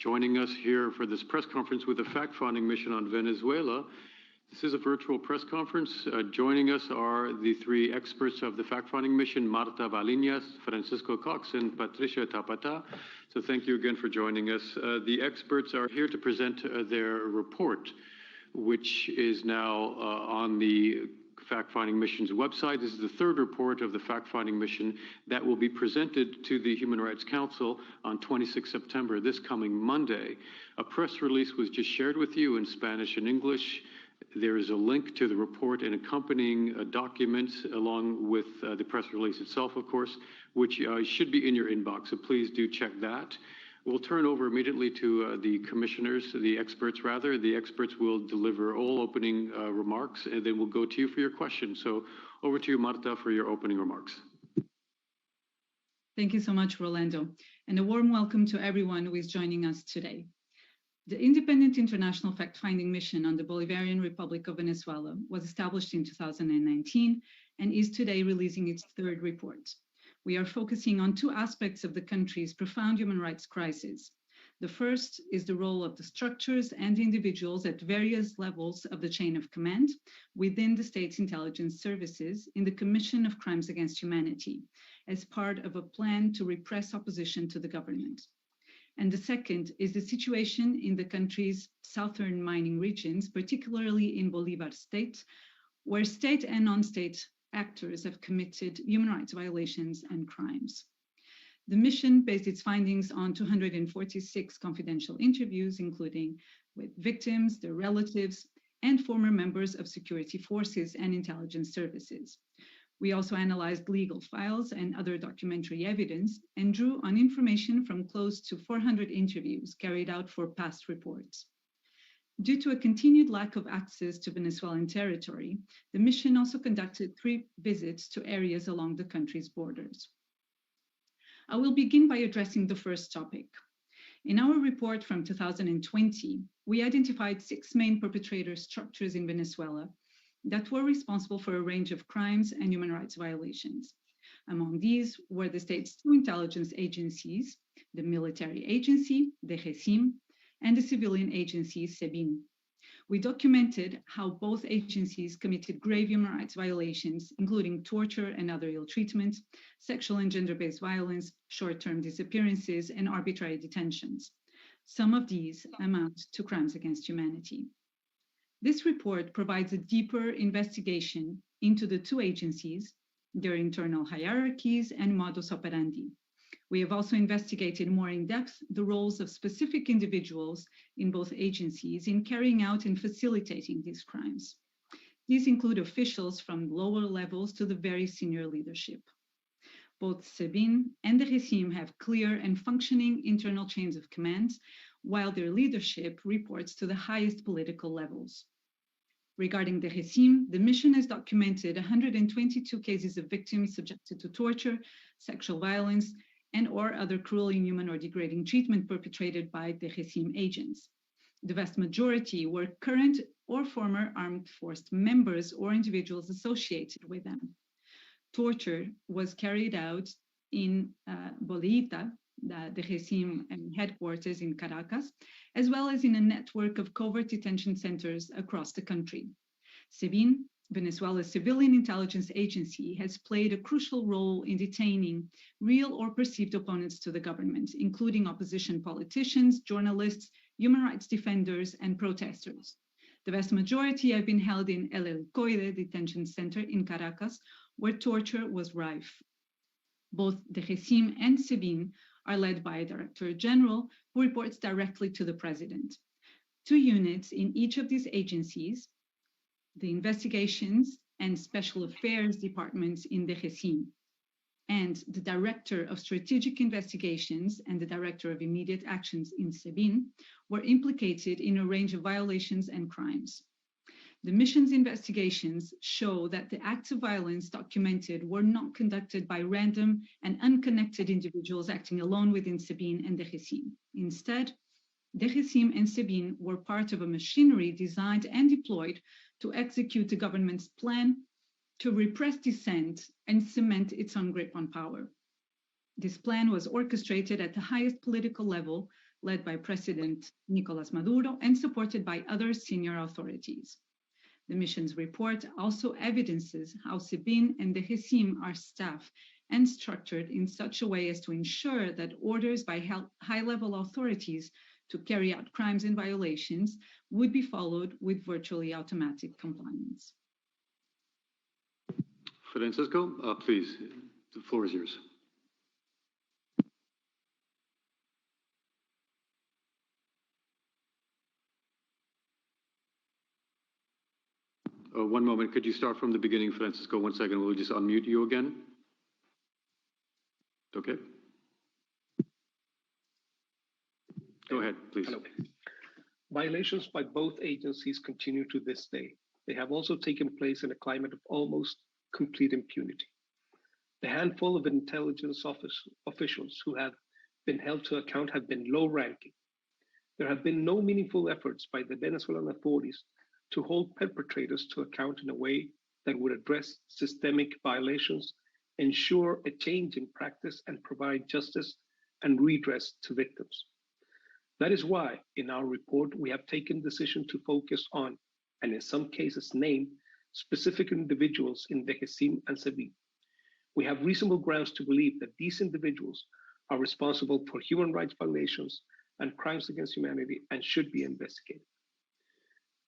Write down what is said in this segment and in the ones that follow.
joining us here for this press conference with the fact-finding mission on Venezuela. This is a virtual press conference. Joining us are the three experts of the fact-finding mission, Marta Valinas, Francisco Cox, and Patricia Tapata. So thank you again for joining us. The experts are here to present their report, which is now on the fact-finding mission's website. This is the third report of the fact-finding mission that will be presented to the Human Rights Council on 26 September, this coming Monday. A press release was just shared with you in Spanish and English. There is a link to the report and accompanying documents along with the press release itself, of course, which should be in your inbox, so please do check that. We'll turn over immediately to the commissioners, the experts rather. The experts will deliver all opening remarks, and then we'll go to you for your questions. So over to you, Marta, for your opening remarks. Thank you so much, Rolando, and a warm welcome to everyone who is joining us today. The Independent International Fact-Finding Mission on the Bolivarian Republic of Venezuela was established in 2019 and is today releasing its third report. We are focusing on two aspects of the country's profound human rights crisis. The first is the role of the structures and individuals at various levels of the chain of command within the state's intelligence services in the commission of crimes against humanity as part of a plan to repress opposition to the government. And the second is the situation in the country's southern mining regions, particularly in Bolivar state, where state and non-state actors have committed human rights violations and crimes. The mission based its findings on 246 confidential interviews, including with victims, their relatives, and former members of security forces and intelligence services. We also analyzed legal files and other documentary evidence and drew on information from close to 400 interviews carried out for past reports. Due to a continued lack of access to Venezuelan territory, the mission also conducted 3 visits to areas along the country's borders. I will begin by addressing the first topic. In our report from 2020, we identified 6 main perpetrator structures in Venezuela that were responsible for a range of crimes and human rights violations. Among these were the state's 2 intelligence agencies, the military agency, the RECIM, and the civilian agency, SEBIN. We documented how both agencies committed grave human rights violations, including torture and other ill treatment, sexual and gender-based violence, short-term disappearances, and arbitrary detentions. Some of these amount to crimes against humanity. This report provides a deeper investigation into the 2 agencies, their internal hierarchies, and modus operandi. We have also investigated more in depth the roles of specific individuals in both agencies in carrying out and facilitating these crimes. These include officials from lower levels to the very senior leadership. Both SEBIN and the RECIM have clear and functioning internal chains of command, while their leadership reports to the highest political levels. Regarding the RECIM, the mission has documented 122 cases of victims subjected to torture, sexual violence, and or other cruel, inhuman, or degrading treatment perpetrated by the RECIM agents. The vast majority were current or former armed force members or individuals associated with them. Torture was carried out in Bolivia, the RECIM headquarters in Caracas, as well as in a network of covert detention centers across the country. SEBIN, Venezuela's civilian intelligence agency, has played a crucial role in detaining real or perceived opponents to the government, including opposition politicians, journalists, human rights defenders, and protesters. The vast majority have been held in El Helicoide detention center in Caracas, where torture was rife. Both the RECIM and SEBIN are led by a director general who reports directly to the president. 2 units in each of these agencies, the investigations and special affairs departments in the RECIM, and the director of strategic investigations and the director of immediate actions in SEBIN, were implicated in a range of violations and crimes. The mission's investigations show that the acts of violence documented were not conducted by random and unconnected individuals acting alone within SEBIN and the RECIM. Instead, the RECIM and SEBIN were part of a machinery designed and deployed to execute the government's plan to repress dissent and cement its own grip on power. This plan was orchestrated at the highest political level led by President Nicolas Maduro and supported by other senior authorities. The mission's report also evidences how SEBIN and the regime are staffed and structured in such a way as to ensure that orders by high-level authorities to carry out crimes and violations would be followed with virtually automatic compliance. Francisco, please, the floor is yours. One moment, could you start from the beginning, Francisco? 1 second, we'll just unmute you again. Okay. Go ahead, please. Hello. Violations by both agencies continue to this day. They have also taken place in a climate of almost complete impunity. The handful of intelligence officials who have been held to account have been low-ranking. There have been no meaningful efforts by the Venezuelan authorities to hold perpetrators to account in a way that would address systemic violations, ensure a change in practice, and provide justice and redress to victims. That is why, in our report, we have taken the decision to focus on, and in some cases name, specific individuals in the regime and SEBIN. We have reasonable grounds to believe that these individuals are responsible for human rights violations and crimes against humanity and should be investigated.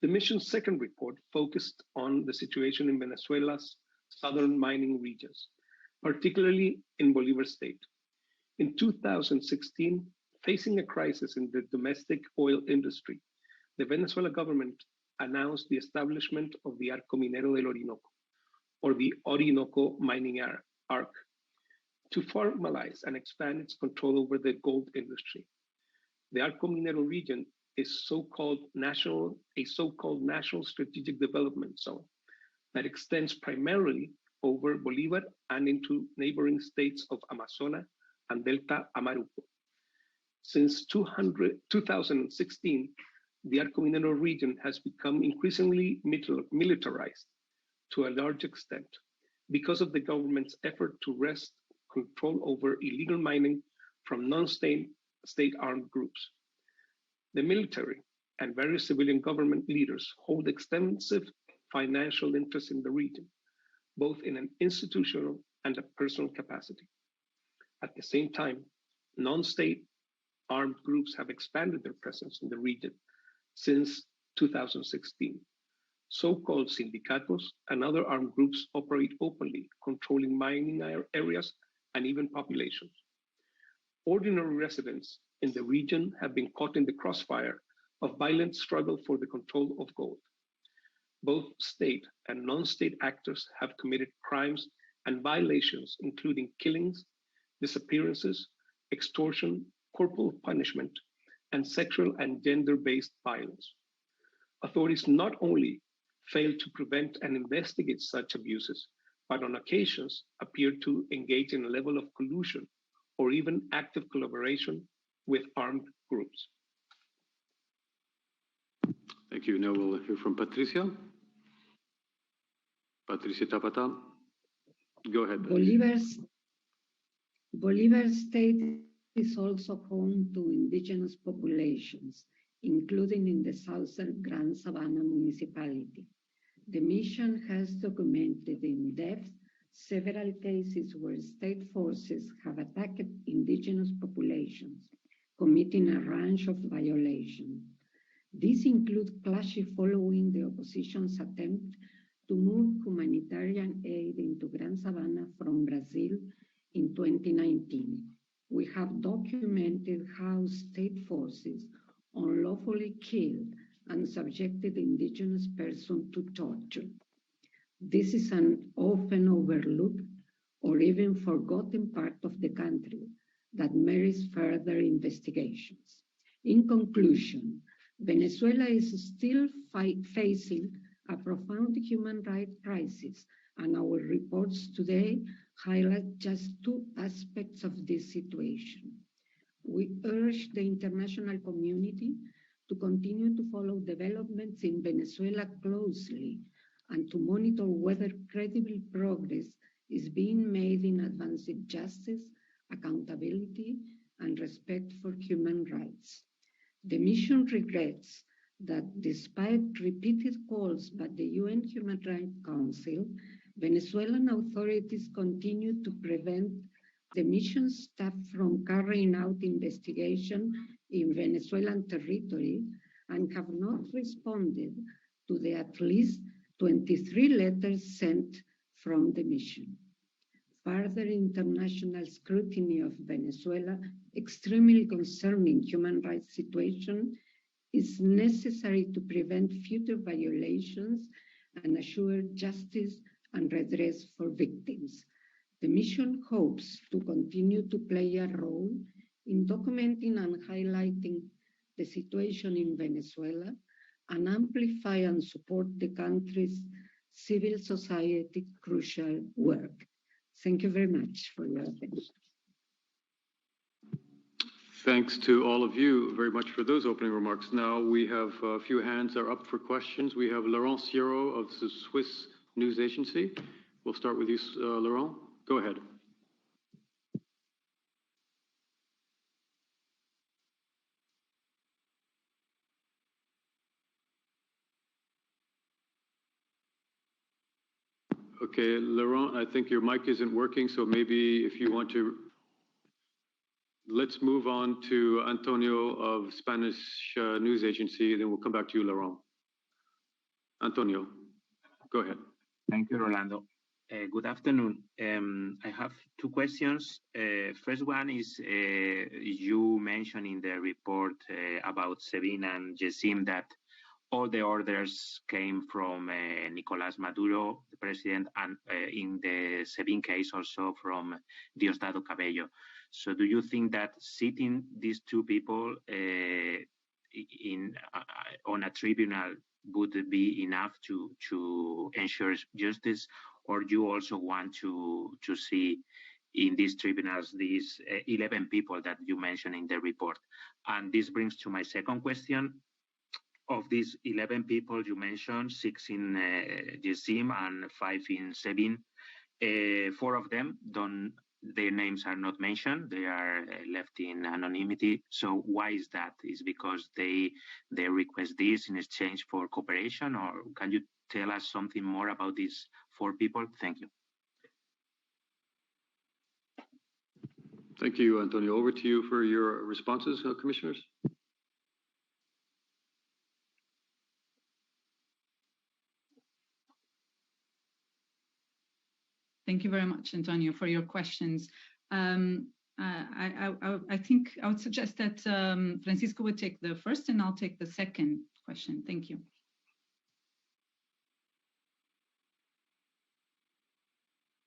The mission's second report focused on the situation in Venezuela's southern mining regions, particularly in Bolívar state. In 2016, facing a crisis in the domestic oil industry, the Venezuela government announced the establishment of the Arco Minero del Orinoco, or the Orinoco Mining Arc, to formalize and expand its control over the gold industry. The Arco Minero region is a so-called national strategic development zone that extends primarily over Bolívar and into neighboring states of Amazonas and Delta Amaruco. Since 2016, the Arco Minero region has become increasingly militarized to a large extent because of the government's effort to wrest control over illegal mining from non-state armed groups. The military and various civilian government leaders hold extensive financial interests in the region, both in an institutional and a personal capacity. At the same time, non-state armed groups have expanded their presence in the region since 2016. So-called sindicatos and other armed groups operate openly, controlling mining areas and even populations. Ordinary residents in the region have been caught in the crossfire of violent struggle for the control of gold. Both state and non-state actors have committed crimes and violations, including killings, disappearances, extortion, corporal punishment, and sexual and gender-based violence. Authorities not only fail to prevent and investigate such abuses, but on occasions appear to engage in a level of collusion or even active collaboration with armed groups. Thank you. Now we'll hear from Patricia. Patricia Tapata. Go ahead. Bolívar State is also home to indigenous populations, including in the southern Gran Sabana municipality. The mission has documented in depth several cases where state forces have attacked indigenous populations, committing a range of violations. These include clashes following the opposition's attempt to move humanitarian aid into Gran Sabana from Brazil in 2019. We have documented how state forces unlawfully killed and subjected indigenous persons to torture. This is an often overlooked or even forgotten part of the country that merits further investigations. In conclusion, Venezuela is still facing a profound human rights crisis, and our reports today highlight just two aspects of this situation. We urge the international community to continue to follow developments in Venezuela closely and to monitor whether credible progress is being made in advancing justice, accountability, and respect for human rights. The mission regrets that despite repeated calls by the UN Human Rights Council, Venezuelan authorities continue to prevent the mission staff from carrying out investigation in Venezuelan territory and have not responded to the at least 23 letters sent from the mission. Further international scrutiny of Venezuela, extremely concerning human rights situation, is necessary to prevent future violations and assure justice and redress for victims. The mission hopes to continue to play a role in documenting and highlighting the situation in Venezuela and amplify and support the country's civil society crucial work. Thank you very much for your attention. Thanks to all of you very much for those opening remarks. Now we have a few hands are up for questions. We have Laurent Siro of the Swiss News Agency. We'll start with you, Laurent. Go ahead. Okay, Laurent, I think your mic isn't working, so maybe if you want to, let's move on to Antonio of Spanish News Agency, then we'll come back to you, Laurent. Antonio, go ahead. Thank you, Rolando. Good afternoon. I have two questions. First one is, you mentioned in the report about Sebin and Yesim that all the orders came from Nicolás Maduro, the president, and in the Sebin case also from Diosdado Cabello. So do you think that sitting these two people on a tribunal would be enough to ensure justice, or do you also want to see in these tribunals these 11 people that you mentioned in the report? And this brings to my second question. Of these 11 people you mentioned, 6 in Yesim and 5 in Sebin, 4 of them their names are not mentioned. They are left in anonymity. So why is that? Is because they request this in exchange for cooperation, or can you tell us something more about these 4 people? Thank you. Thank you, Antonio. Over to you for your responses, commissioners. Thank you very much, Antonio, for your questions. I think I would suggest that Francisco would take the first and I'll take the second question. Thank you.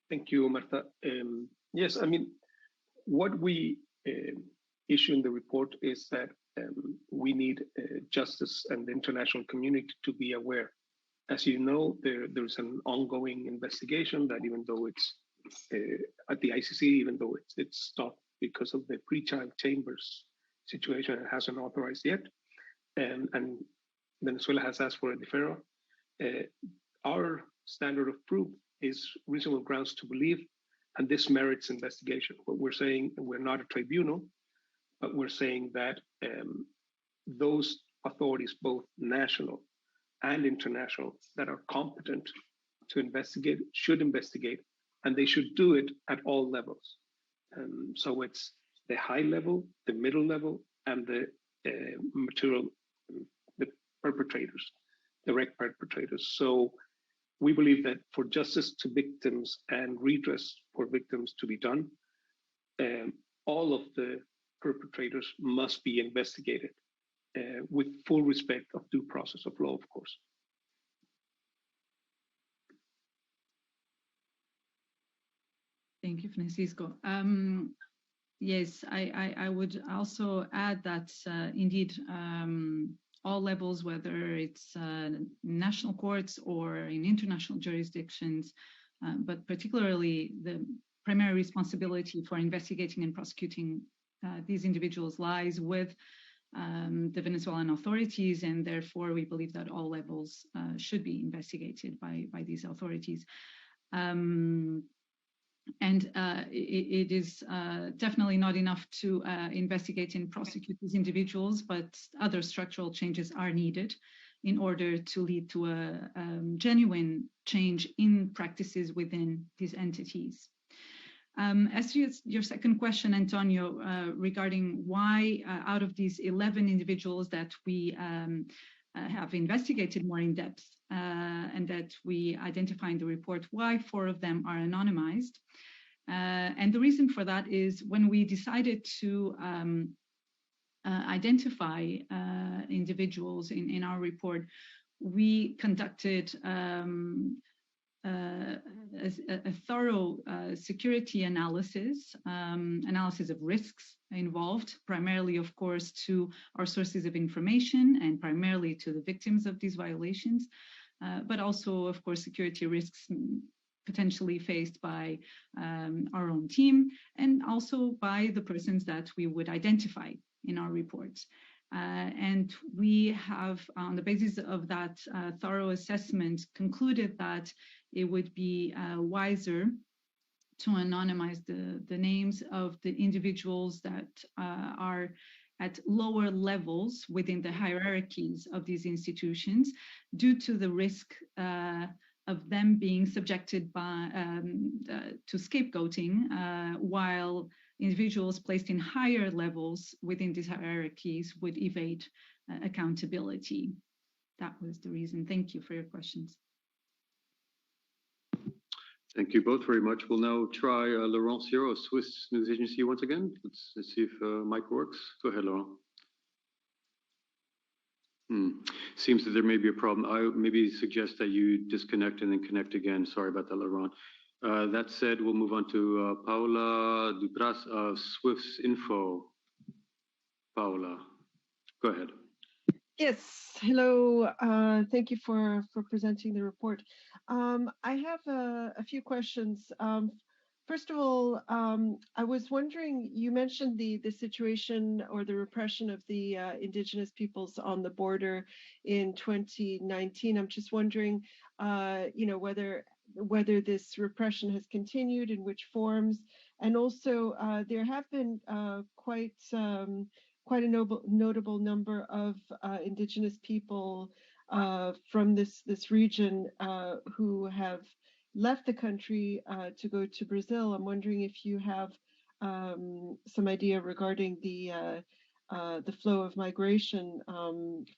Thank you, Marta. Yes, I mean, what we issue in the report is that we need justice and the international community to be aware. As you know, there's an ongoing investigation that even though it's at the ICC, even though it's stopped because of the pre-trial chambers situation, it hasn't authorized yet. And Venezuela has asked for a deferral. Our standard of proof is reasonable grounds to believe, and this merits investigation. What we're saying, we're not a tribunal, but we're saying that those authorities, both national and international, that are competent to investigate should investigate, and they should do it at all levels. So it's the high level, the middle level, and the perpetrators, direct perpetrators. So we believe that for justice to victims and redress for victims to be done, all of the perpetrators must be investigated. With full respect of due process of law, of course. Thank you, Francisco. Yes, I would also add that indeed all levels, whether it's national courts or in international jurisdictions, but particularly the primary responsibility for investigating and prosecuting these individuals lies with the Venezuelan authorities, and therefore we believe that all levels should be investigated by these authorities. And it is definitely not enough to investigate and prosecute these individuals, but other structural changes are needed in order to lead to a genuine change in practices within these entities. As to your second question, Antonio, regarding why out of these 11 individuals that we have investigated more in depth and that we identify in the report, why 4 of them are anonymized. And the reason for that is when we decided to identify individuals in our report, we conducted a thorough security analysis of risks involved, primarily, of course, to our sources of information and primarily to the victims of these violations, but also, of course, security risks potentially faced by our own team and also by the persons that we would identify in our reports. And we have, on the basis of that thorough assessment, concluded that it would be wiser to anonymize the names of the individuals that are at lower levels within the hierarchies of these institutions due to the risk of them being subjected to scapegoating, while individuals placed in higher levels within these hierarchies would evade accountability. That was the reason. Thank you for your questions. Thank you both very much. We'll now try Laurent Siro, a Swiss news agency once again. Let's see if mic works. Go ahead, Laurent. Seems that there may be a problem. I maybe suggest that you disconnect and then connect again. Sorry about that, Laurent. That said, we'll move on to Paula Dupras of Swiss Info. Paula, go ahead. Yes, hello. Thank you for presenting the report. I have a few questions. First of all, I was wondering, you mentioned the situation or the repression of the indigenous peoples on the border in 2019. I'm just wondering, whether this repression has continued, in which forms, and also there have been quite a notable number of indigenous people from this region who have left the country to go to Brazil. I'm wondering if you have some idea regarding the flow of migration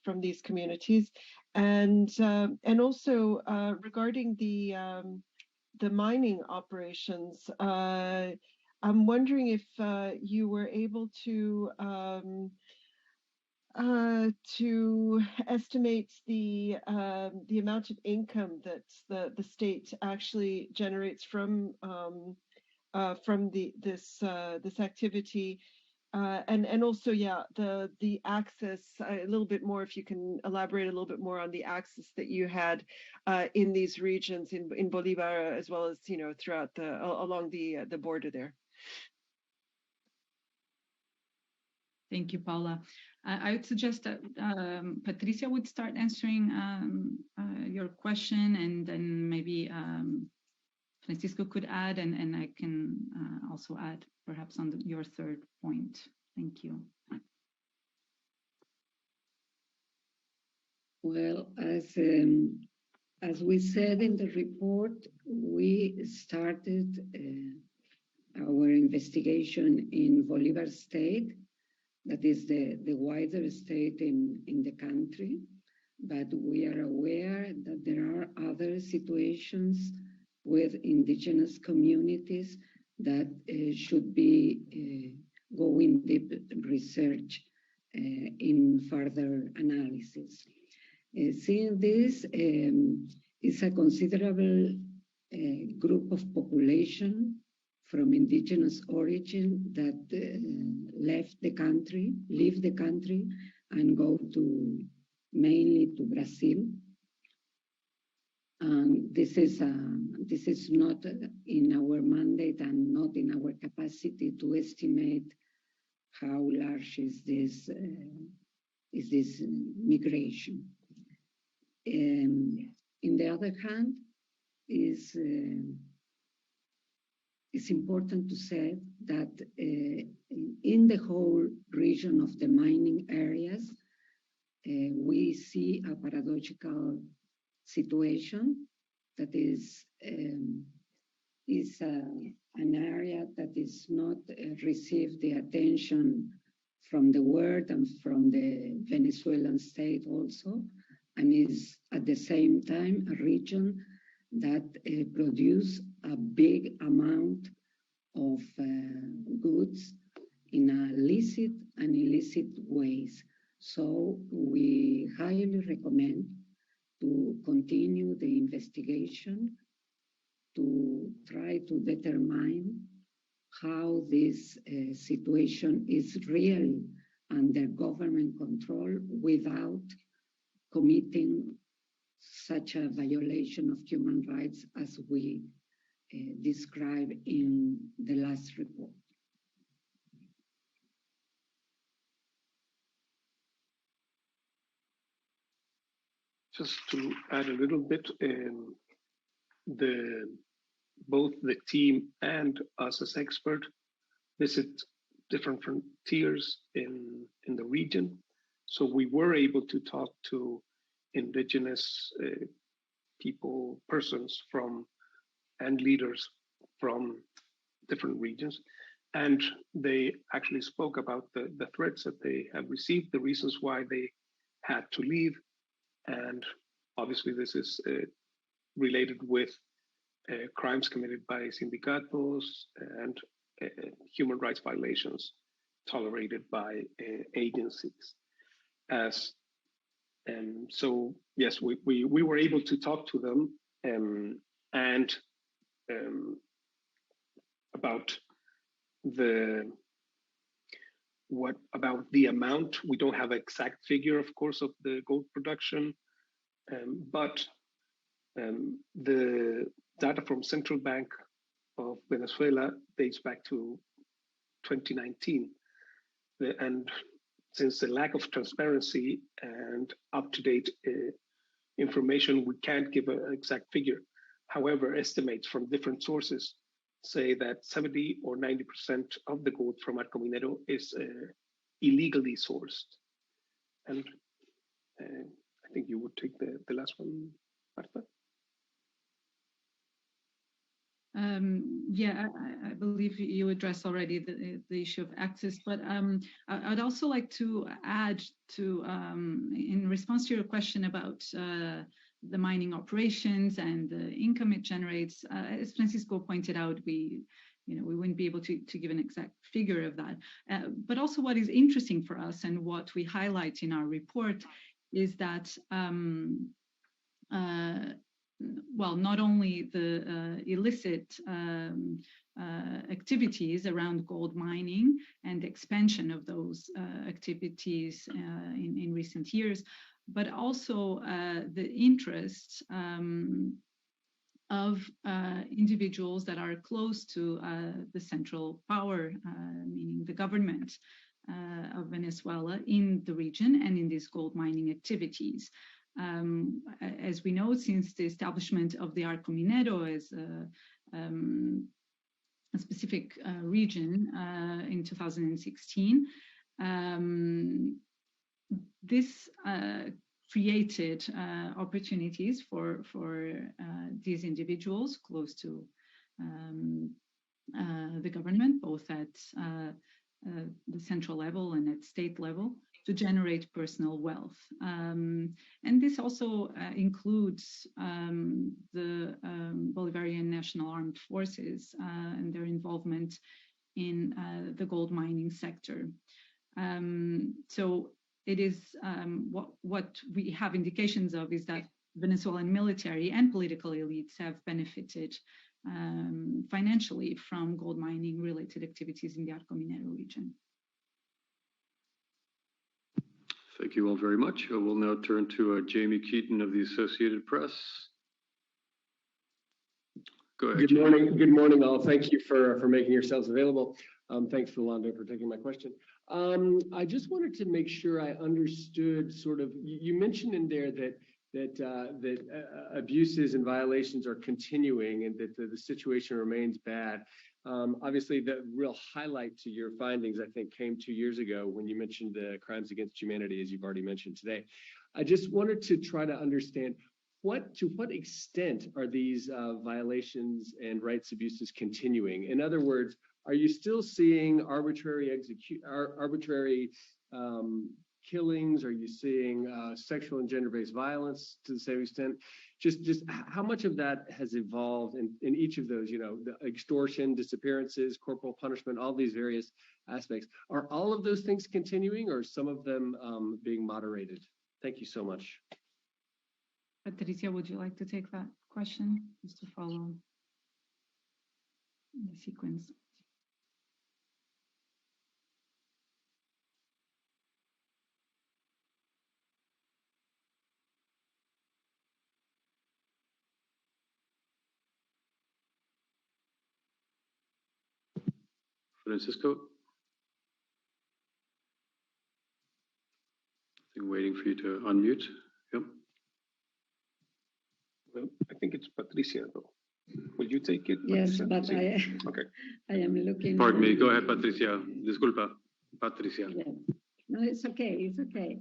from these communities, and also regarding the mining operations. I'm wondering if you were able to estimate the amount of income that the state actually generates from this activity, and also the access, a little bit more, if you can elaborate a little bit more on the access that you had in these regions in Bolivar, as well as throughout along the border there. Thank you, Paula. I would suggest that Patricia would start answering your question, and then maybe Francisco could add, and I can also add perhaps on your third point. Thank you. Well, as we said in the report, we started our investigation in Bolivar State. That is the wider state in the country, but we are aware that there are other situations with indigenous communities that should be going deep research in further analysis. Seeing this is a considerable group of population from indigenous origin that leave the country, and go mainly to Brazil. And this is not in our mandate and not in our capacity to estimate how large is this migration. In the other hand, is it's important to say that in the whole region of the mining areas, we see a paradoxical situation that is an area that is not received the attention from the world and from the Venezuelan state also, and is at the same time a region that produce a big amount of goods in licit and illicit ways. So we highly recommend to continue the investigation to try to determine how this situation is really under government control without committing such a violation of human rights as we described in the last report. Just to add a little bit, both the team and us as expert visit different frontiers in the region. So we were able to talk to indigenous persons and leaders from different regions. And they actually spoke about the threats that they have received, the reasons why they had to leave. And obviously this is related with crimes committed by sindicatos and human rights violations tolerated by agencies. So yes, we were able to talk to them and about the amount. We don't have an exact figure, of course, of the gold production, but the data from Central Bank of Venezuela dates back to 2019. And since the lack of transparency and up-to-date information, we can't give an exact figure. However, estimates from different sources say that 70 or 90% of the gold from Arco Minero is illegally sourced. And I think you would take the last one, Marta. I believe you addressed already the issue of access, but I'd also like to add to, in response to your question about the mining operations and the income it generates, as Francisco pointed out, we wouldn't be able to give an exact figure of that. But also what is interesting for us and what we highlight in our report is that not only the illicit activities around gold mining and expansion of those activities in recent years, but also the interests of individuals that are close to the central power, meaning the government of Venezuela in the region and in these gold mining activities. As we know, since the establishment of the Arco Minero as a specific region in 2016, this created opportunities for these individuals close to the government, both at the central level and at state level, to generate personal wealth. And this also includes the Bolivarian National Armed Forces and their involvement in the gold mining sector. So it is what we have indications of is that Venezuelan military and political elites have benefited financially from gold mining related activities in the Arco Minero region. Thank you all very much. We'll now turn to Jamie Keaton of the Associated Press. Go ahead. Good morning, all. Thank you for making yourselves available. Thanks, Rolando, for taking my question. I just wanted to make sure I understood sort of, you mentioned in there that abuses and violations are continuing and that the situation remains bad. Obviously, the real highlight to your findings, I think, came 2 years ago when you mentioned the crimes against humanity, as you've already mentioned today. I just wanted to try to understand to what extent are these violations and rights abuses continuing? In other words, are you still seeing arbitrary killings? Are you seeing sexual and gender-based violence to the same extent? Just how much of that has evolved in each of those, the extortion, disappearances, corporal punishment, all these various aspects. Are all of those things continuing, or some of them being moderated? Thank you so much. Patricia, would you like to take that question, just to follow the sequence? Francisco? I think waiting for you to unmute. Yep. Well, I think it's Patricia, though. Will you take it? Yes, Patricia? but Okay. I am looking. Pardon me. Go ahead, Patricia. Disculpa, Patricia. Yeah. No, it's okay. It's okay.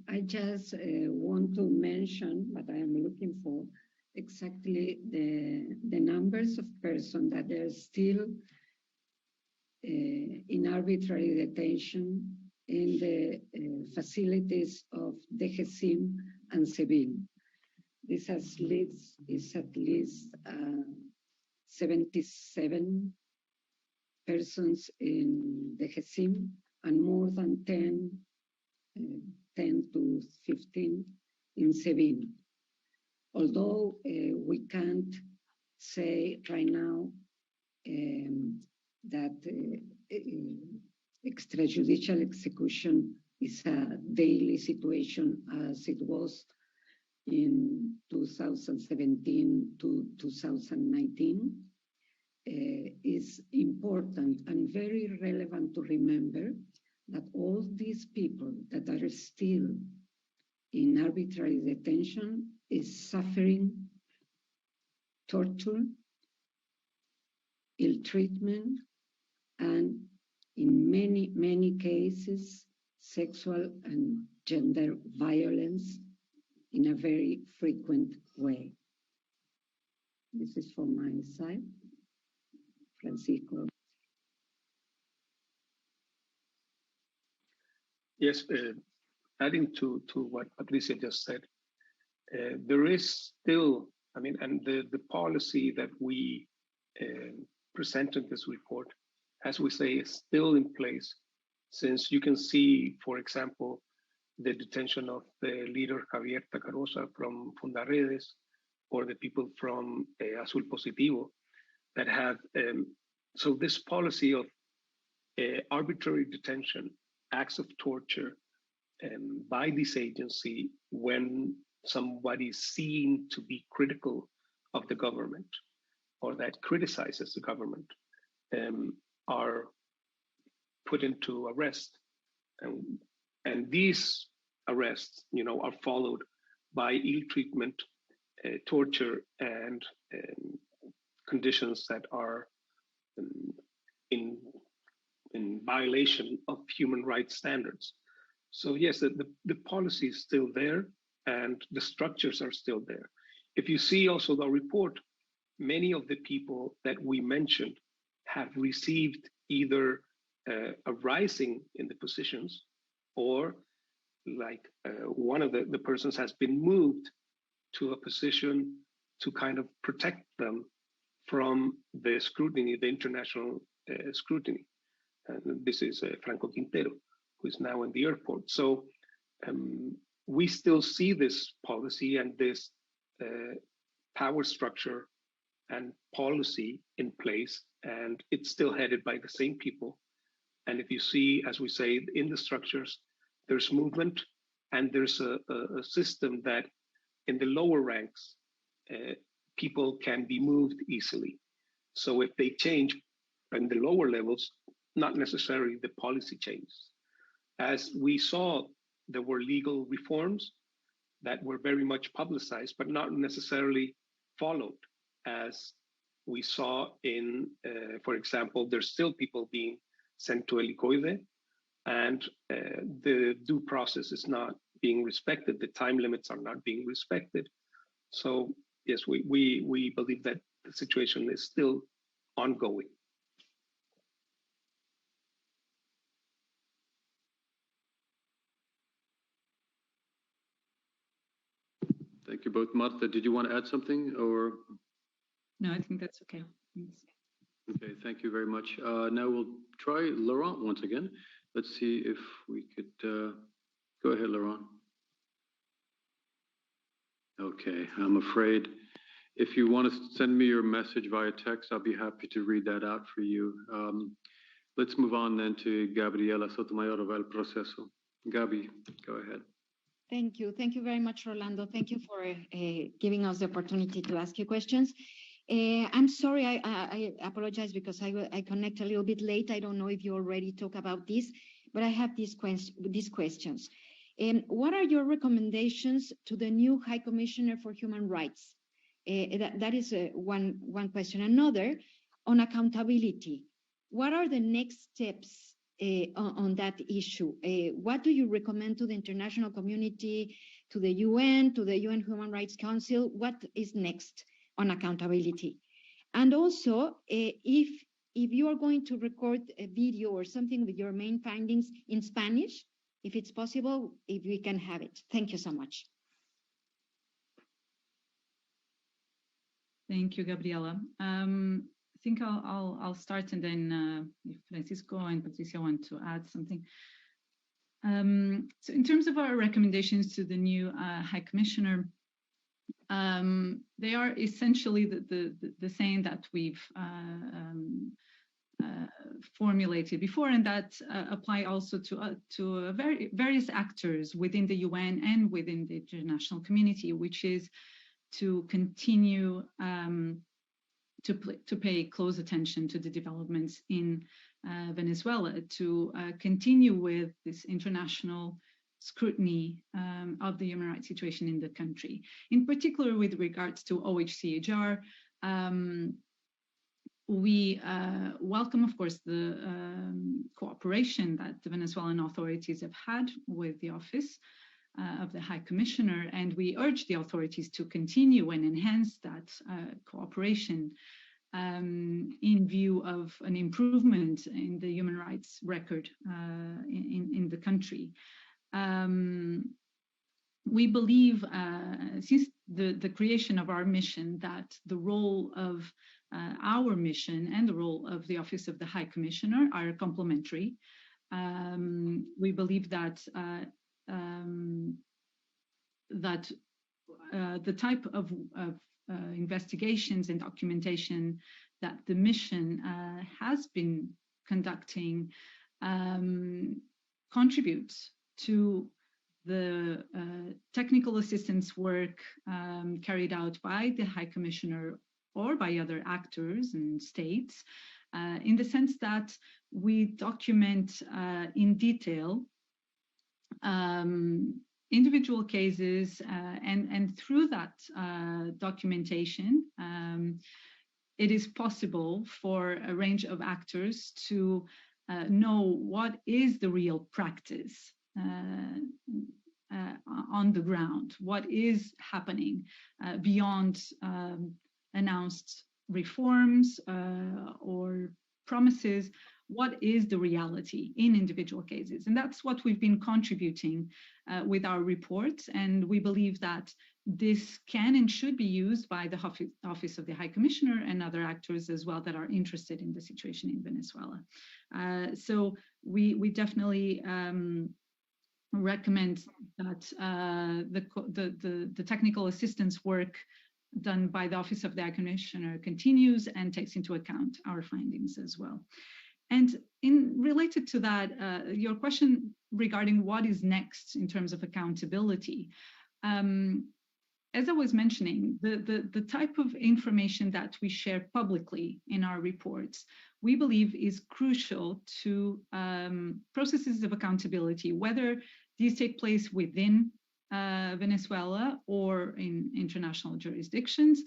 I just want to mention what I am looking for, exactly the numbers of persons that are still in arbitrary detention in the facilities of DGCIM and SEBIN. This is at least 77 persons in DGCIM and more than 10 to 15 in SEBIN. Although we can't say right now that extrajudicial execution is a daily situation as it was in 2017 to 2019, is important and very relevant to remember that all these people that are still in arbitrary detention is suffering torture, ill treatment, and in many, many cases, sexual and gender violence in a very frequent way. This is from my side. Francisco. Yes, adding to what Patricia just said, there is still, and the policy that we present in this report, as we say, is still in place, since you can see, for example, the detention of the leader Javier Tacarosa from Fundaredes, or the people from Azul Positivo that have, so this policy of arbitrary detention, acts of torture by this agency when somebody is seen to be critical of the government or that criticizes the government are put into arrest. And these arrests, are followed by ill treatment, torture, and conditions that are in violation of human rights standards. So yes, the policy is still there and the structures are still there. If you see also the report, many of the people that we mentioned have received either a rising in the positions, or like one of the persons has been moved to a position to kind of protect them from the scrutiny, the international scrutiny. And this is Franco Quintero, who is now in the airport. So we still see this policy and this power structure and policy in place, and it's still headed by the same people. And if you see, as we say, in the structures, there's movement, and there's a system that in the lower ranks, people can be moved easily. So if they change in the lower levels, not necessarily the policy changes. As we saw, there were legal reforms that were very much publicized, but not necessarily followed as we saw in, for example, there's still people being sent to Helicoide, and the due process is not being respected. The time limits are not being respected. So yes, we believe that the situation is still ongoing. Thank you both. Marta, did you want to add something, or? No, I think that's okay. Thanks. Okay, thank you very much. Now we'll try Laurent once again. Let's see if we could, go ahead, Laurent. Okay, I'm afraid if you want to send me your message via text, I'll be happy to read that out for you. Let's move on then to Gabriela Sotomayor of El Proceso. Gabi, go ahead. Thank you. Thank you very much, Rolando. Thank you for giving us the opportunity to ask you questions. I'm sorry, I apologize because I connect a little bit late. I don't know if you already talked about this, but I have these questions. What are your recommendations to the new High Commissioner for Human Rights? That is one question. Another, on accountability. What are the next steps on that issue? What do you recommend to the international community, to the UN, to the UN Human Rights Council? What is next on accountability? And also, if you are going to record a video or something with your main findings in Spanish, if it's possible, if we can have it. Thank you so much. Thank you, Gabriela. I think I'll start, and then if Francisco and Patricia want to add something. So in terms of our recommendations to the new High Commissioner, they are essentially the same that we've formulated before, and that apply also to various actors within the UN and within the international community, which is to continue to pay close attention to the developments in Venezuela, to continue with this international scrutiny of the human rights situation in the country. In particular, with regards to OHCHR, we welcome, of course, the cooperation that the Venezuelan authorities have had with the Office of the High Commissioner, and we urge the authorities to continue and enhance that cooperation in view of an improvement in the human rights record in the country. We believe, since the creation of our mission, that the role of our mission and the role of the Office of the High Commissioner are complementary. We believe that the type of investigations and documentation that the mission has been conducting contributes to the technical assistance work carried out by the High Commissioner or by other actors and states, in the sense that we document in detail individual cases, and through that documentation, it is possible for a range of actors to know what is the real practice on the ground, what is happening beyond announced reforms or promises. What is the reality in individual cases? And that's what we've been contributing with our reports. And we believe that this can and should be used by the Office of the High Commissioner and other actors as well that are interested in the situation in Venezuela. So we definitely recommend that the technical assistance work done by the Office of the High Commissioner continues and takes into account our findings as well. And related to that, your question regarding what is next in terms of accountability, as I was mentioning, the type of information that we share publicly in our reports, we believe is crucial to processes of accountability, whether these take place within Venezuela or in international jurisdictions,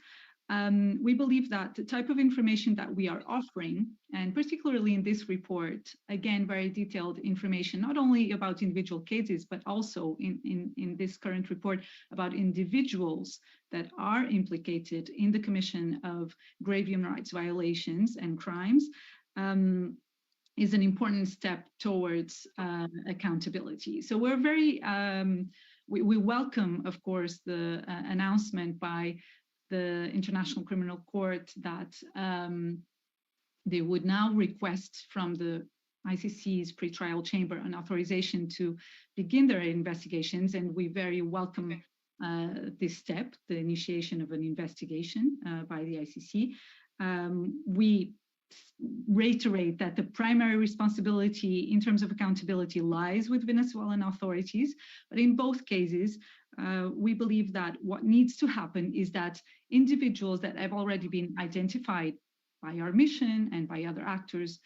We believe that the type of information that we are offering, and particularly in this report, again, very detailed information, not only about individual cases, but also in this current report about individuals that are implicated in the commission of grave human rights violations and crimes, is an important step towards accountability. So we're very, we welcome, of course, the announcement by the International Criminal Court that they would now request from the ICC's pretrial chamber an authorization to begin their investigations, and we very welcome this step, the initiation of an investigation by the ICC. We reiterate that the primary responsibility in terms of accountability lies with Venezuelan authorities, but in both cases, we believe that what needs to happen is that individuals that have already been identified by our mission and by other actors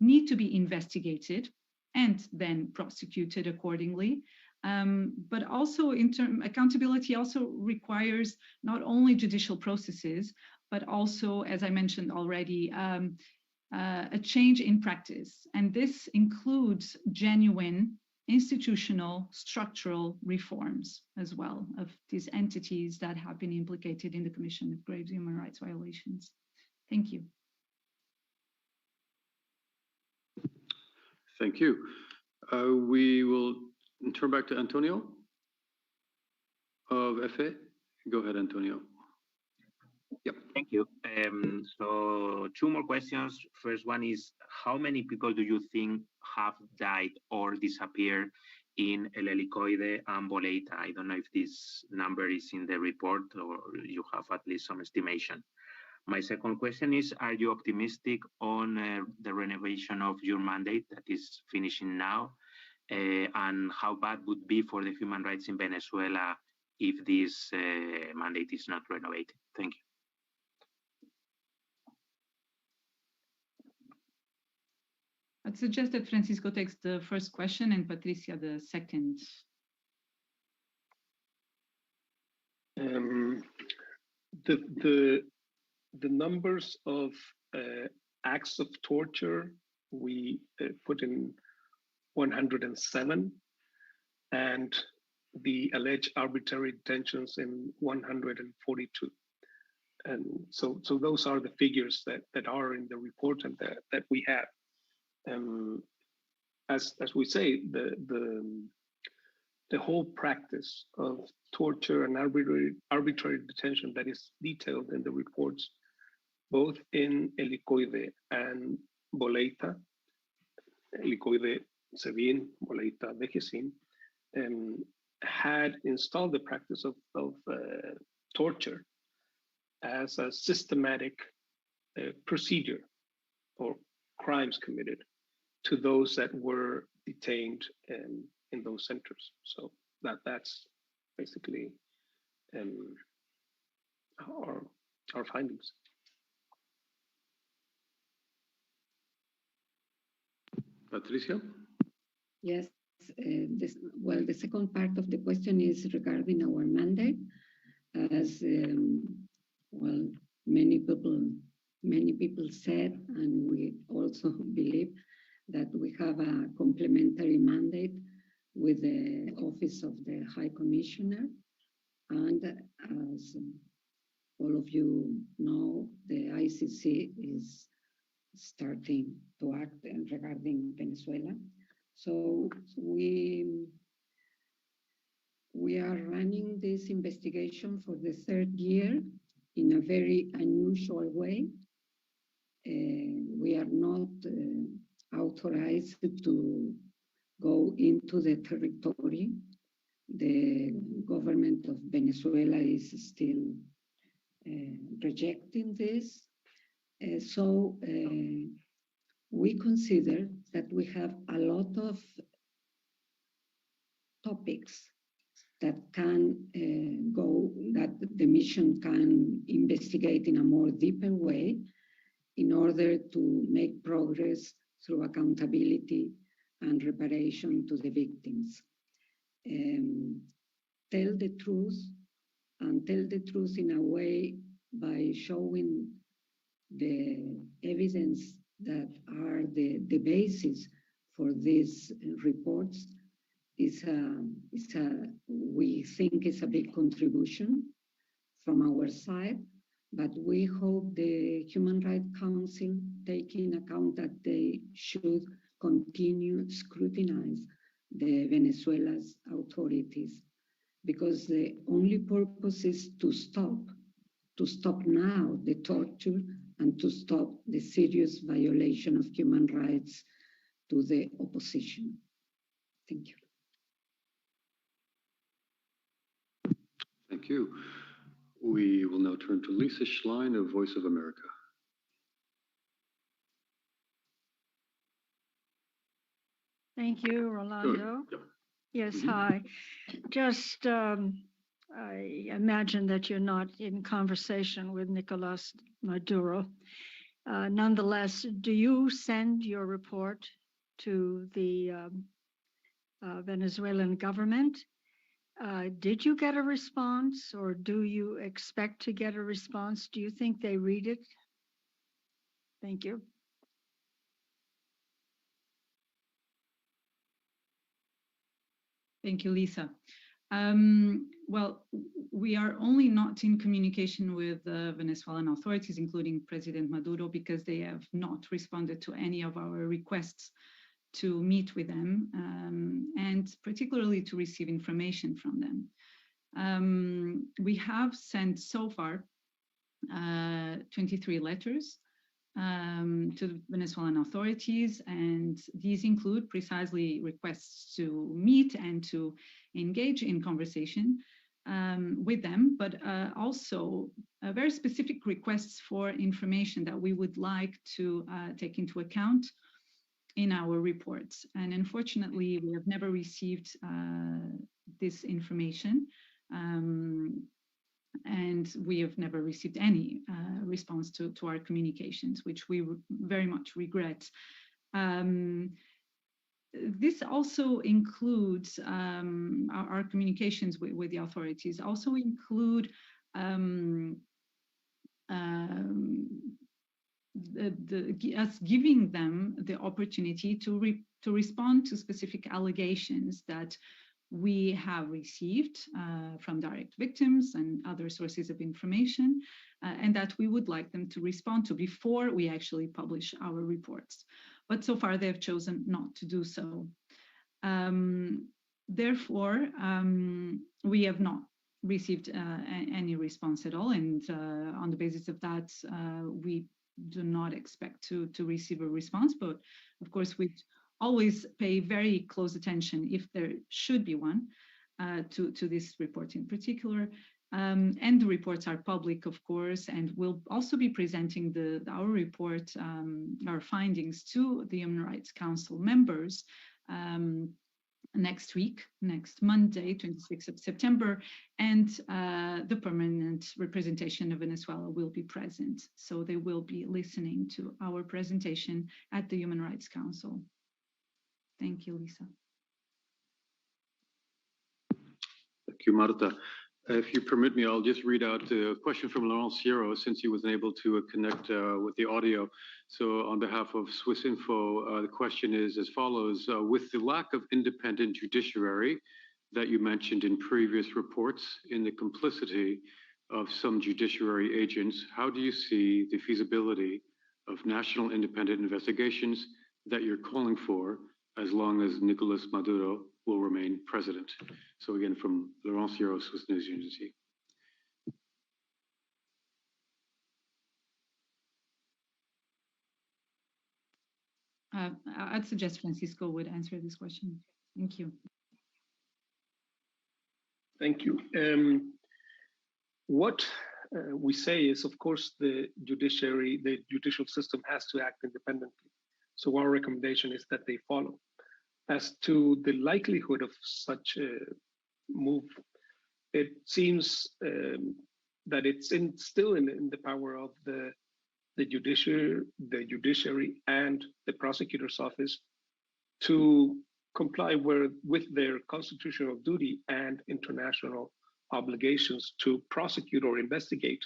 need to be investigated and then prosecuted accordingly. But also accountability also requires not only judicial processes, but also, as I mentioned already, a change in practice. And this includes genuine institutional, structural reforms as well of these entities that have been implicated in the commission of grave human rights violations. Thank you. Thank you. We will turn back to Antonio of FA. Go ahead, Antonio. Yep. Thank you. So two more questions. First one is, how many people do you think have died or disappeared in El Helicoide and Boleta? I don't know if this number is in the report or you have at least some estimation. My second question is, are you optimistic on the renovation of your mandate that is finishing now? And how bad would be for the human rights in Venezuela if this mandate is not renovated? Thank you. I'd suggest that Francisco takes the first question and Patricia the second. The numbers of acts of torture we put in 107, and the alleged arbitrary detentions in 142. And so those are the figures that are in the report and that we have. As we say, the whole practice of torture and arbitrary detention that is detailed in the reports, both in Helicoide and Boleta, Helicoide Sevin, Boleta Vejesin, had installed the practice of torture as a systematic procedure for crimes committed to those that were detained in those centers. So that's basically our findings. Patricia? Yes, the second part of the question is regarding our mandate. As many people said, and we also believe that we have a complementary mandate with the Office of the High Commissioner. And as all of you know, the ICC is starting to act regarding Venezuela. So we are running this investigation for the third year in a very unusual way. We are not authorized to go into the territory. The government of Venezuela is still rejecting this. So we consider that we have a lot of topics that can that the mission can investigate in a more deeper way in order to make progress through accountability and reparation to the victims. Tell the truth, and tell the truth in a way by showing the evidence that are the basis for these reports we think is a big contribution from our side, but we hope the Human Rights Council take in account that they should continue scrutinize the Venezuela's authorities, because the only purpose is to stop now the torture and to stop the serious violation of human rights to the opposition. Thank you. Thank you. We will now turn to Lisa Schlein of Voice of America. Thank you, Rolando. Yep. Yes, hi. Just, I imagine that you're not in conversation with Nicolas Maduro. Nonetheless, do you send your report to the Venezuelan government? Did you get a response, or do you expect to get a response? Do you think they read it? Thank you. Thank you, Lisa. Well, we are only not in communication with the Venezuelan authorities, including President Maduro, because they have not responded to any of our requests to meet with them, and particularly to receive information from them. We have sent so far 23 letters to the Venezuelan authorities, and these include precisely requests to meet and to engage in conversation with them, but also very specific requests for information that we would like to take into account in our reports. And unfortunately, we have never received this information, and we have never received any response to our communications, which we very much regret. This also includes our communications with the authorities, also include us giving them the opportunity to respond to specific allegations that we have received from direct victims and other sources of information, and that we would like them to respond to before we actually publish our reports. But so far, they have chosen not to do so. Therefore, we have not received any response at all, and on the basis of that, we do not expect to receive a response. But of course, we always pay very close attention, if there should be one, to this report in particular. And the reports are public, of course, and we'll also be presenting our report, our findings, to the Human Rights Council members next week, next Monday, 26th of September, and the permanent representation of Venezuela will be present. So they will be listening to our presentation at the Human Rights Council. Thank you, Lisa. Thank you, Marta. If you permit me, I'll just read out a question from Laurent Sierra, since he wasn't able to connect with the audio. So on behalf of Swiss Info, the question is as follows. With the lack of independent judiciary that you mentioned in previous reports, in the complicity of some judiciary agents, how do you see the feasibility of national independent investigations that you're calling for as long as Nicolas Maduro will remain president? So again, from Laurent Sierra, Swiss News Agency. I'd suggest Francisco would answer this question. Thank you. Thank you. What we say is, of course, the judicial system has to act independently. So our recommendation is that they follow. As to the likelihood of such a move, it seems that it's still in the power of the judiciary and the prosecutor's office to comply with their constitutional duty and international obligations to prosecute or investigate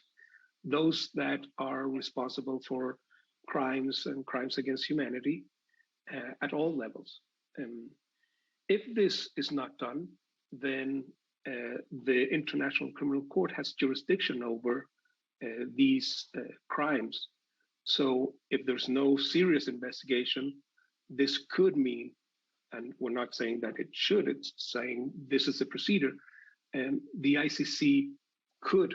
those that are responsible for crimes and crimes against humanity at all levels. If this is not done, then the International Criminal Court has jurisdiction over these crimes. So if there's no serious investigation, this could mean, and we're not saying that it should, it's saying this is the procedure, and the ICC could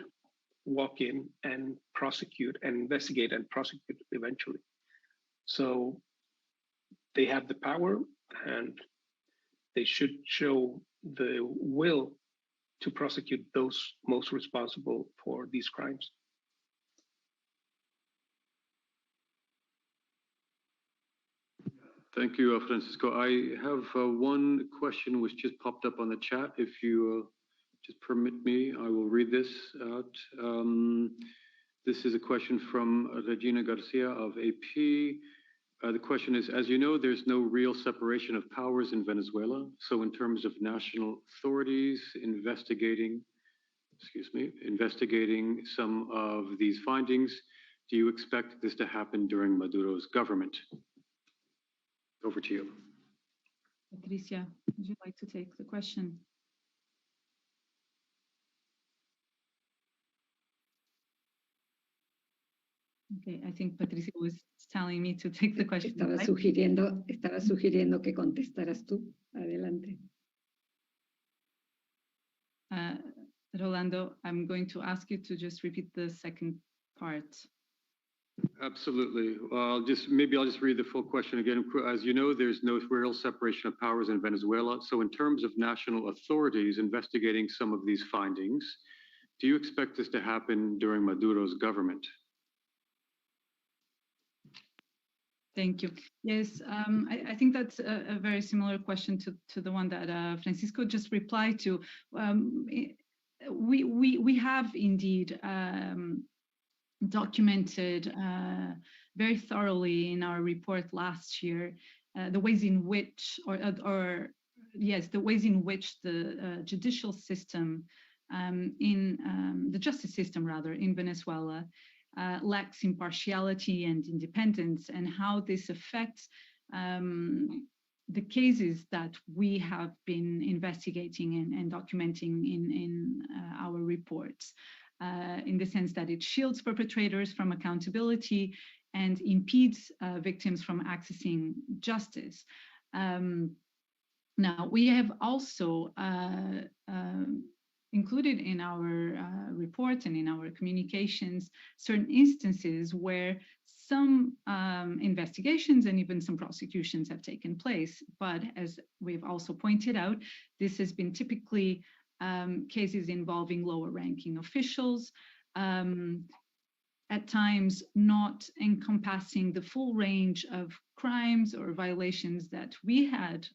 walk in and prosecute and investigate and prosecute eventually. So they have the power, and they should show the will to prosecute those most responsible for these crimes. Thank you, Francisco. I have one question which just popped up on the chat. If you just permit me, I will read this out. This is a question from Regina Garcia of AP. The question is, as you know, there's no real separation of powers in Venezuela. So in terms of national authorities investigating some of these findings, do you expect this to happen during Maduro's government? Over to you. Patricia, would you like to take the question? Okay, I think Patricia was telling me to take the question. Estaba sugiriendo que contestaras tú. Adelante. Rolando, I'm going to ask you to just repeat the second part. Absolutely. I'll just read the full question again. As you know, there's no real separation of powers in Venezuela. So in terms of national authorities investigating some of these findings, do you expect this to happen during Maduro's government? Thank you. Yes, I think that's a very similar question to the one that Francisco just replied to. We have indeed documented very thoroughly in our report last year the ways in which, the ways in which the judicial system the justice system rather in Venezuela lacks impartiality and independence, and how this affects the cases that we have been investigating and documenting in our reports, in the sense that it shields perpetrators from accountability and impedes victims from accessing justice. Now, we have also included in our report and in our communications certain instances where some investigations and even some prosecutions have taken place. But as we've also pointed out, this has been typically cases involving lower ranking officials, at times not encompassing the full range of crimes or violations that we had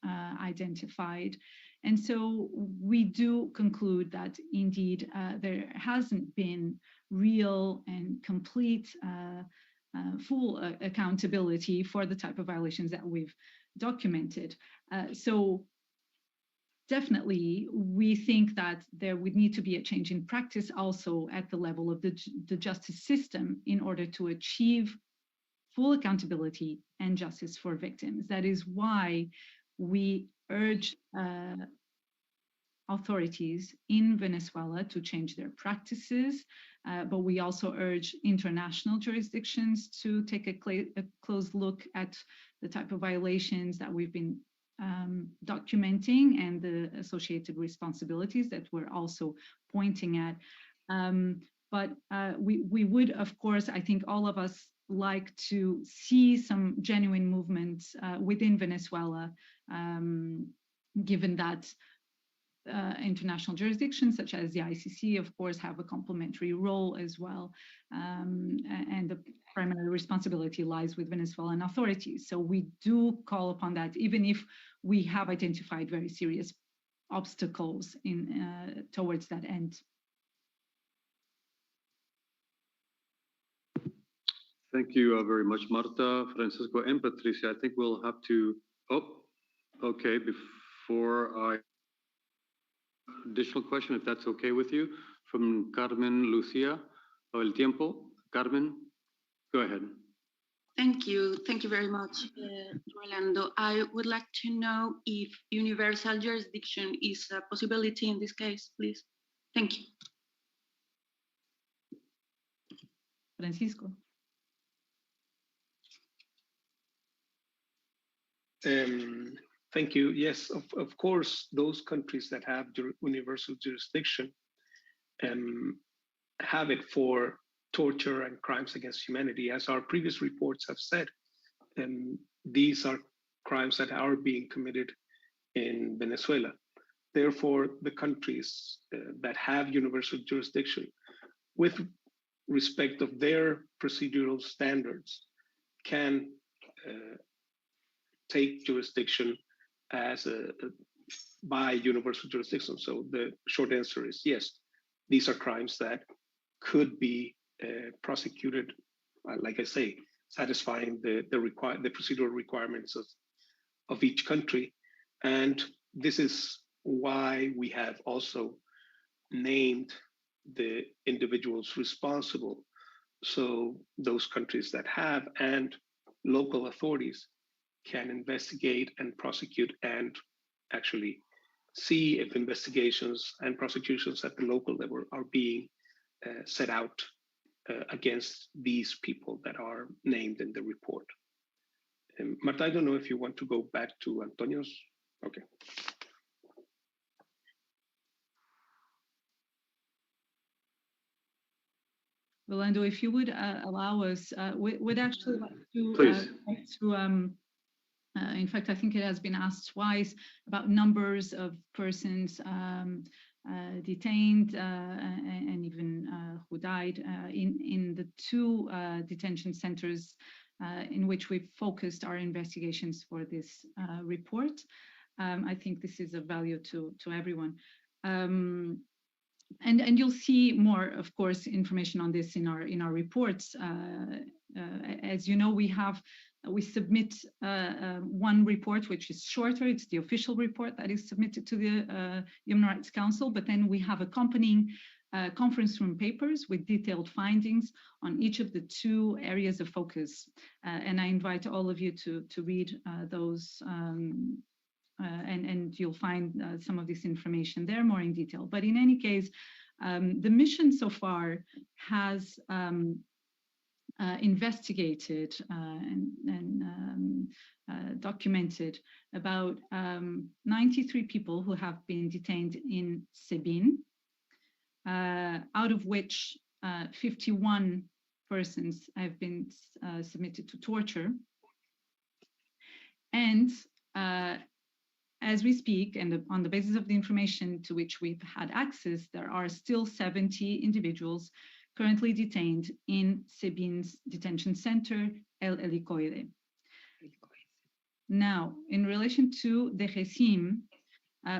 identified. And so we do conclude that indeed there hasn't been real and complete full accountability for the type of violations that we've documented. So definitely, we think that there would need to be a change in practice also at the level of the justice system in order to achieve full accountability and justice for victims. That is why we urge authorities in Venezuela to change their practices, but we also urge international jurisdictions to take a close look at the type of violations that we've been documenting and the associated responsibilities that we're also pointing at. But we would, of course, I think all of us like to see some genuine movements within Venezuela, given that international jurisdictions such as the ICC, of course, have a complementary role as well. And the primary responsibility lies with Venezuelan authorities. So we do call upon that, even if we have identified very serious obstacles towards that end. Thank you very much, Marta, Francisco, and Patricia. I think we'll have to, okay, before additional question, if that's okay with you, from Carmen Lucia. El tiempo. Carmen, go ahead. Thank you. Thank you very much, Rolando. I would like to know if universal jurisdiction is a possibility in this case, please. Thank you. Francisco. Thank you. Yes, of course, those countries that have universal jurisdiction have it for torture and crimes against humanity. As our previous reports have said, these are crimes that are being committed in Venezuela. Therefore, the countries that have universal jurisdiction, with respect of their procedural standards, can take jurisdiction as by universal jurisdiction. So the short answer is yes, these are crimes that could be prosecuted, like I say, satisfying the procedural requirements of each country. And this is why we have also named the individuals responsible. So those countries that have and local authorities can investigate and prosecute and actually see if investigations and prosecutions at the local level are being set out against these people that are named in the report. Marta, I don't know if you want to go back to Antonio's. Okay. Rolando, if you would allow us, we'd actually like to, in fact, I think it has been asked twice about numbers of persons detained and even who died in the two detention centers in which we've focused our investigations for this report. I think this is of value to everyone. And you'll see more, of course, information on this in our reports. As you know, we submit one report which is shorter. It's the official report that is submitted to the Human Rights Council, but then we have accompanying conference room papers with detailed findings on each of the two areas of focus. And I invite all of you to read those. And you'll find some of this information there more in detail. But in any case, the mission so far has investigated and documented about 93 people who have been detained in Sebin, out of which 51 persons have been submitted to torture. And as we speak, and on the basis of the information to which we've had access, there are still 70 individuals currently detained in Sebin's detention center, El Helicoide. Now, in relation to the regime,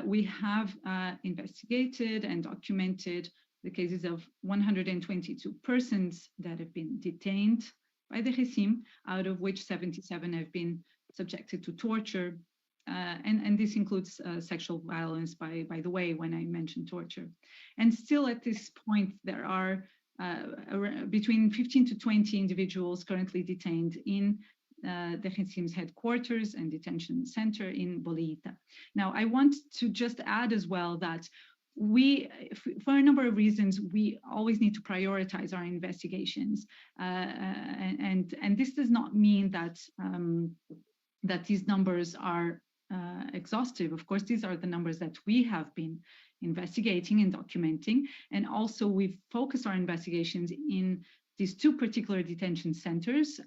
we have investigated and documented the cases of 122 persons that have been detained by the regime, out of which 77 have been subjected to torture. And this includes sexual violence, by the way, when I mentioned torture. And still at this point, there are between 15 to 20 individuals currently detained in the regime's headquarters and detention center in Bolita. Now, I want to just add as well that we, for a number of reasons, we always need to prioritize our investigations. And this does not mean that, that these numbers are exhaustive. Of course, these are the numbers that we have been investigating and documenting. And also we've focused our investigations in these two particular detention centers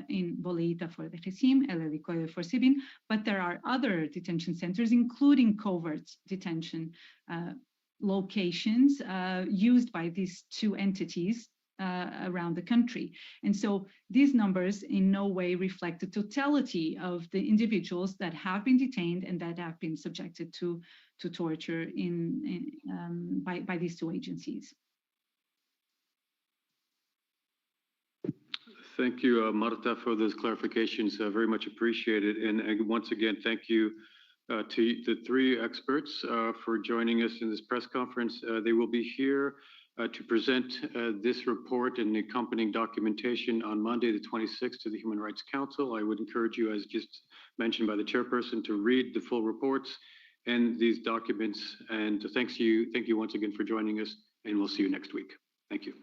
in Bolita for the regime, El Helicoide for Sebin, but there are other detention centers, including covert detention locations used by these two entities around the country. And so these numbers in no way reflect the totality of the individuals that have been detained and that have been subjected to torture by these two agencies. Thank you, Marta, for those clarifications. Very much appreciated. And once again, thank you to the three experts for joining us in this press conference. They will be here to present this report and the accompanying documentation on Monday, the 26th, to the Human Rights Council. I would encourage you, as just mentioned by the chairperson, to read the full reports and these documents. And thank you once again for joining us, and we'll see you next week. Thank you.